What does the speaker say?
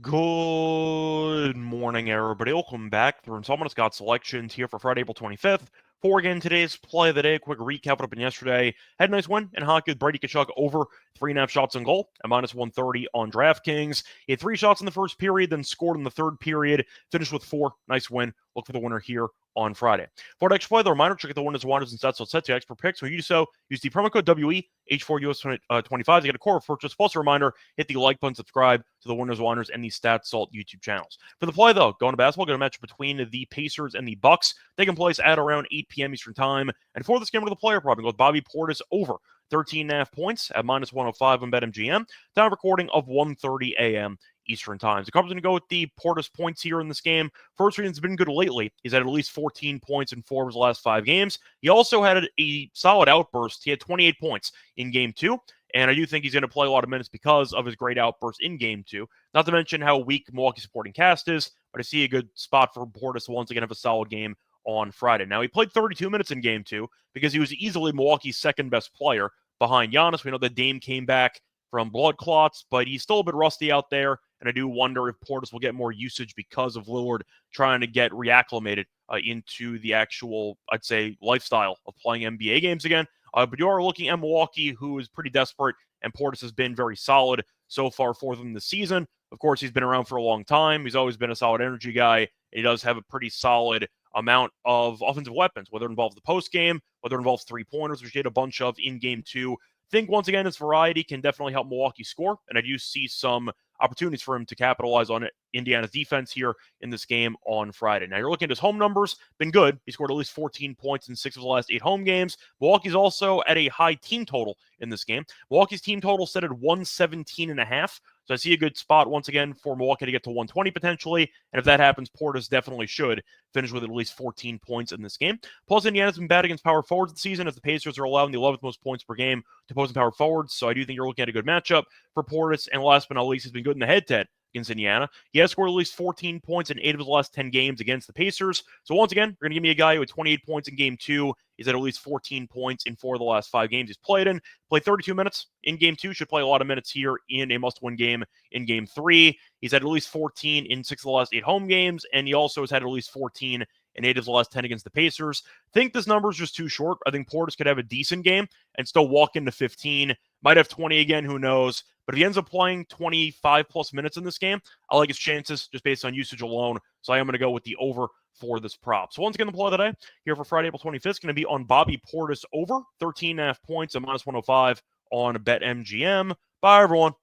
Good morning, everybody. Welcome back through installment of Scott Selections here for Friday, April 25th. For again, today's play of the day, quick recap what happened yesterday. Had a nice win in hockey with Brady Tkachuk over 3.5 shots on goal at minus 130 on DraftKings. He had 3 shots in the first period, then scored in the third period, finished with 4. Nice win. Look for the winner here on Friday. For the extra play, the reminder, check out the winners, Whiners, and sets. So set to expert picks. When you do so, use the promo code WE H4US25 to get a core purchase. Plus a reminder, hit the like button, subscribe to the Winners, Whiners, and the Stat Salt YouTube channels. For the play, though, going to basketball, going to match between the Pacers and the Bucks, taking place at around 8 p.m. Eastern Time. And for this game, we're the player prop, go with Bobby Portis over 13.5 points at minus 105 on BetMGM. Time recording of 1:30 a.m. Eastern Time. So Cubs going to go with the Portis points here in this game. First reading's been good lately. He's had at least 14 points in 4 of his last 5 games. He also had a solid outburst. He had 28 points in Game 2. And I do think he's going to play a lot of minutes because of his great outburst in Game 2. Not to mention how weak Milwaukee supporting cast is, but I see a good spot for Portis to once again have a solid game on Friday. Now, he played 32 minutes in Game 2 because he was easily Milwaukee's second best player behind Giannis. We know that Dame came back from blood clots, but he's still a bit rusty out there. And I do wonder if Portis will get more usage because of Lillard trying to get reacclimated into the actual, I'd say, lifestyle of playing NBA games again. But you are looking at Milwaukee, who is pretty desperate, and Portis has been very solid so far for them this season. Of course, he's been around for a long time. He's always been a solid energy guy, and he does have a pretty solid amount of offensive weapons, whether it involves the post game, whether it involves three-pointers, which he had a bunch of in Game 2. I think, once again, his variety can definitely help Milwaukee score, and I do see some opportunities for him to capitalize on Indiana's defense here in this game on Friday. Now, you're looking at his home numbers, been good. He scored at least 14 points in 6 of the last 8 home games. Milwaukee's also at a high team total in this game. Milwaukee's team total set at 117.5. So I see a good spot once again for Milwaukee to get to 120 potentially. And if that happens, Portis definitely should finish with at least 14 points in this game. Plus, Indiana's been bad against power forwards this season, as the Pacers are allowing the 11th most points per game to opposing power forwards. So I do think you're looking at a good matchup for Portis. And last but not least, he's been good in the head-to-head against Indiana. He has scored at least 14 points in 8 of his last 10 games against the Pacers. So once again, you're going to give me a guy who had 28 points in Game 2. He's at least 14 points in 4 of the last 5 games he's played in. Played 32 minutes in Game 2. Should play a lot of minutes here in a must-win game in Game 3. He's had at least 14 in 6 of the last 8 home games, and he also has had at least 14 in 8 of the last 10 against the Pacers. I think this number is just too short. I think Portis could have a decent game and still walk into 15. Might have 20 again, who knows. But if he ends up playing 25-plus minutes in this game, I like his chances just based on usage alone. So I am going to go with the over for this prop. So once again, the play of the day here for Friday, April 25th is going to be on Bobby Portis over 13.5 points at minus 105 on BetMGM. Bye, everyone.